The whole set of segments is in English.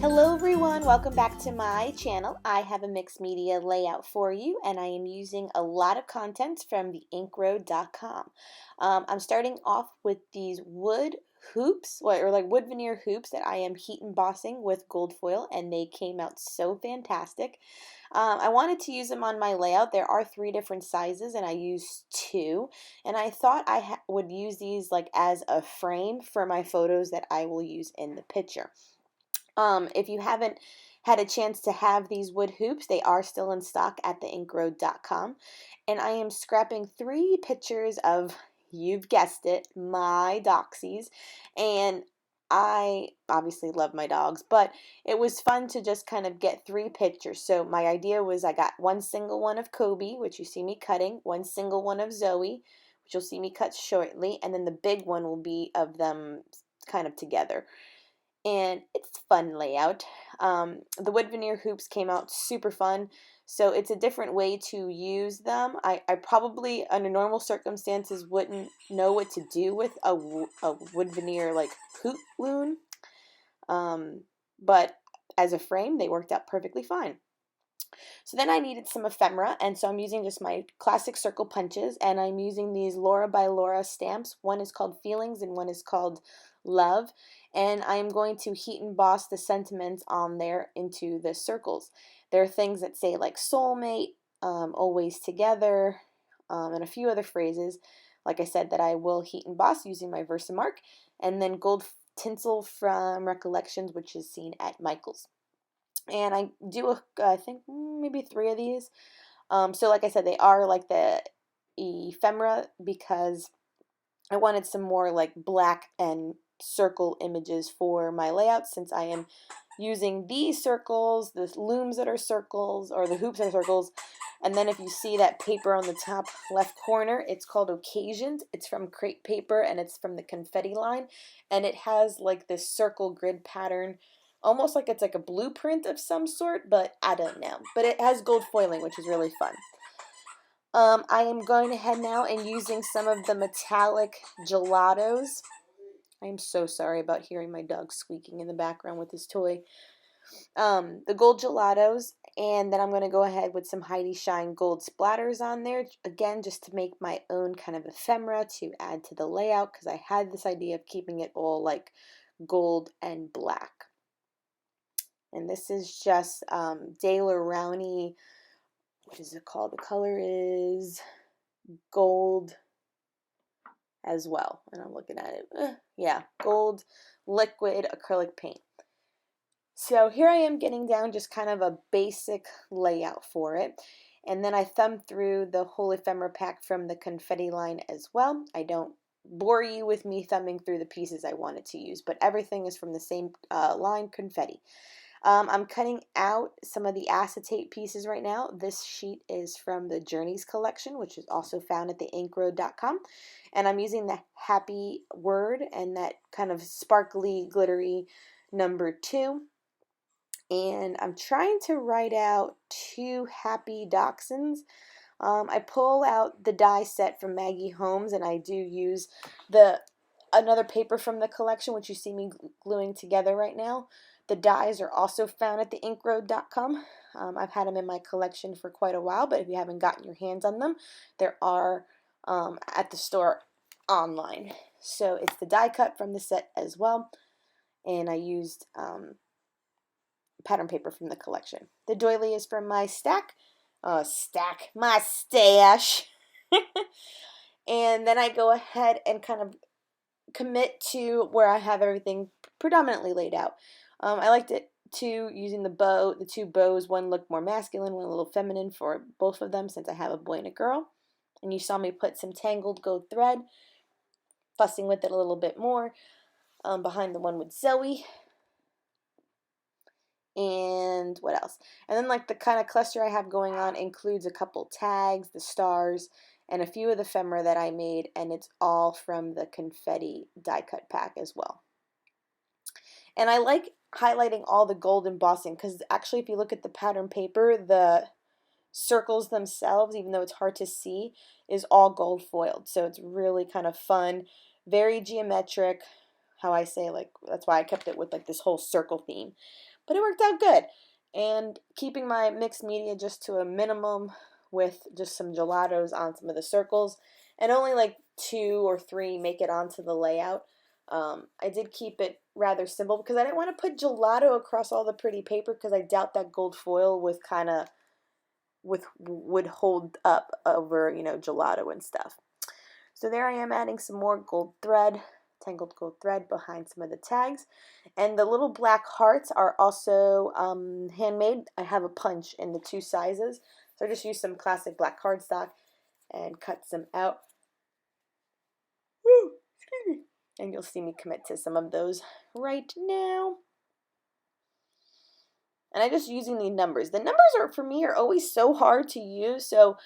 Hello everyone, welcome back to my channel. I have a mixed media layout for you and I am using a lot of content from the inkroad.com. I'm starting off with these wood hoops, or like wood veneer hoops that I am heat embossing with gold foil, and they came out so fantastic. I wanted to use them on my layout. There are 3 different sizes and I used 2, and I thought I would use these like as a frame for my photos that I will use in the picture. If you haven't had a chance to have these wood hoops, they are still in stock at theinkroad.com. And I am scrapping 3 pictures of, you've guessed it, my Doxies. And I obviously love my dogs, but it was fun to just kind of get 3 pictures. So my idea was I got one single one of Kobe, which you see me cutting, one single one of Zoe, which you'll see me cut shortly, and then the big one will be of them kind of together. And it's fun layout. The wood veneer hoops came out super fun, so it's a different way to use them. I probably under normal circumstances wouldn't know what to do with a wood veneer like hoop loon, but as a frame they worked out perfectly fine. So then I needed some ephemera, and so I'm using just my classic circle punches, and I'm using these Laura by Laura stamps. One is called Feelings and one is called Love, and I'm going to heat emboss the sentiments on there into the circles. There are things that say like soulmate, always together, and a few other phrases, like I said, that I will heat emboss using my Versamark, and then gold tinsel from Recollections, which is seen at Michael's. And I do, I think, maybe 3 of these. So like I said, they are like the ephemera because I wanted some more like black and circle images for my layout, since I am using these circles, the looms that are circles, or the hoops are circles. And then if you see that paper on the top left corner, it's called Occasions. It's from Crepe Paper and it's from the Confetti line. And it has like this circle grid pattern, almost like it's like a blueprint of some sort, but I don't know. But it has gold foiling, which is really fun. I am going ahead now and using some of the metallic gelatos. I'm so sorry about hearing my dog squeaking in the background with his toy. The gold gelatos, and then I'm going to go ahead with some Heidi Shine gold splatters on there, again just to make my own kind of ephemera to add to the layout, because I had this idea of keeping it all like gold and black. And this is just Daler Rowney, what is it called? The color is gold as well. And I'm looking at it. Yeah, gold liquid acrylic paint. So here I am getting down just kind of a basic layout for it. And then I thumbed through the whole ephemera pack from the Confetti line as well. I don't bore you with me thumbing through the pieces I wanted to use, but everything is from the same line, Confetti. I'm cutting out some of the acetate pieces right now. This sheet is from the Journeys collection, which is also found at theinkroad.com. And I'm using the happy word and that kind of sparkly, glittery number 2. And I'm trying to write out 2 happy dachshunds. I pull out the die set from Maggie Holmes, and I do use another paper from the collection, which you see me gluing together right now. The dies are also found at theinkroad.com. I've had them in my collection for quite a while, but if you haven't gotten your hands on them, there are at the store online. So it's the die cut from the set as well, and I used pattern paper from the collection. The doily is from my my stash. And then I go ahead and kind of commit to where I have everything predominantly laid out. I liked it too, using the 2 bows. One looked more masculine, one a little feminine for both of them, since I have a boy and a girl. And you saw me put some tangled gold thread, fussing with it a little bit more, behind the one with Zoe. And what else? And then like the kind of cluster I have going on includes a couple tags, the stars, and a few of the ephemera that I made, and it's all from the Confetti die cut pack as well. And I like highlighting all the gold embossing, because actually if you look at the pattern paper, the circles themselves, even though it's hard to see, is all gold foiled. So it's really kind of fun, very geometric. How I say, like, that's why I kept it with like this whole circle theme. But it worked out good. And keeping my mixed media just to a minimum with just some gelatos on some of the circles, and only like 2 or 3 make it onto the layout. I did keep it rather simple because I didn't want to put gelato across all the pretty paper, because I doubt that gold foil would hold up over, gelato and stuff. So there I am adding some more gold thread, tangled gold thread behind some of the tags. And the little black hearts are also handmade. I have a punch in the 2 sizes. So I just used some classic black cardstock and cut some out. Woo, excuse me. And you'll see me commit to some of those right now. And I'm just using the numbers. The numbers for me are always so hard to use, so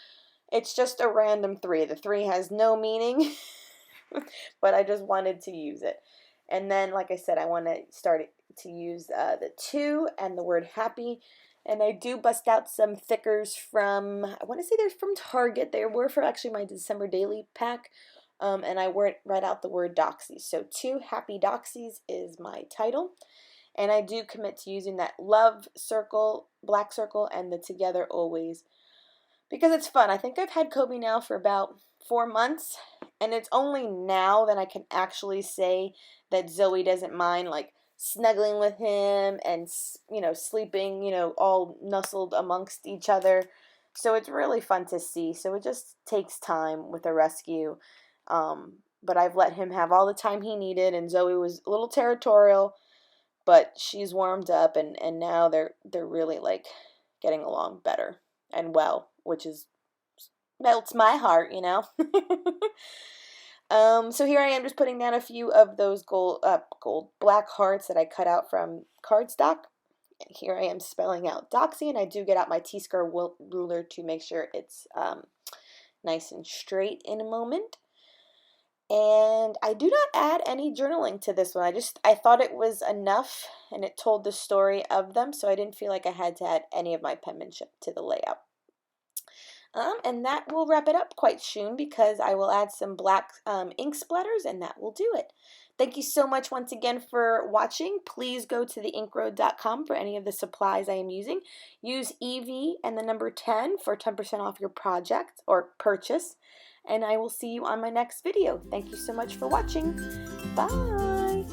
it's just a random 3. The 3 has no meaning, but I just wanted to use it. And then, like I said, I want to start to use the 2 and the word happy. And I do bust out some thickers from, I want to say they're from Target. They were for actually my December daily pack. And I read out the word Doxies. So 2 Happy Doxies is my title. And I do commit to using that love circle, black circle, and the together always, because it's fun. I think I've had Kobe now for about 4 months, and it's only now that I can actually say that Zoe doesn't mind, like, snuggling with him and, sleeping, all nuzzled amongst each other. So it's really fun to see. So it just takes time with a rescue. But I've let him have all the time he needed, and Zoe was a little territorial, but she's warmed up, and now they're really, like, getting along better and well, which melts my heart, So here I am just putting down a few of those gold black hearts that I cut out from cardstock. Here I am spelling out Doxie, and I do get out my T-square ruler to make sure it's nice and straight in a moment. And I do not add any journaling to this one. I thought it was enough, and it told the story of them, so I didn't feel like I had to add any of my penmanship to the layout. And that will wrap it up quite soon, because I will add some black ink splatters, and that will do it. Thank you so much once again for watching. Please go to theinkroad.com for any of the supplies I am using. Use EV and the number 10 for 10% off your project or purchase. And I will see you on my next video. Thank you so much for watching. Bye!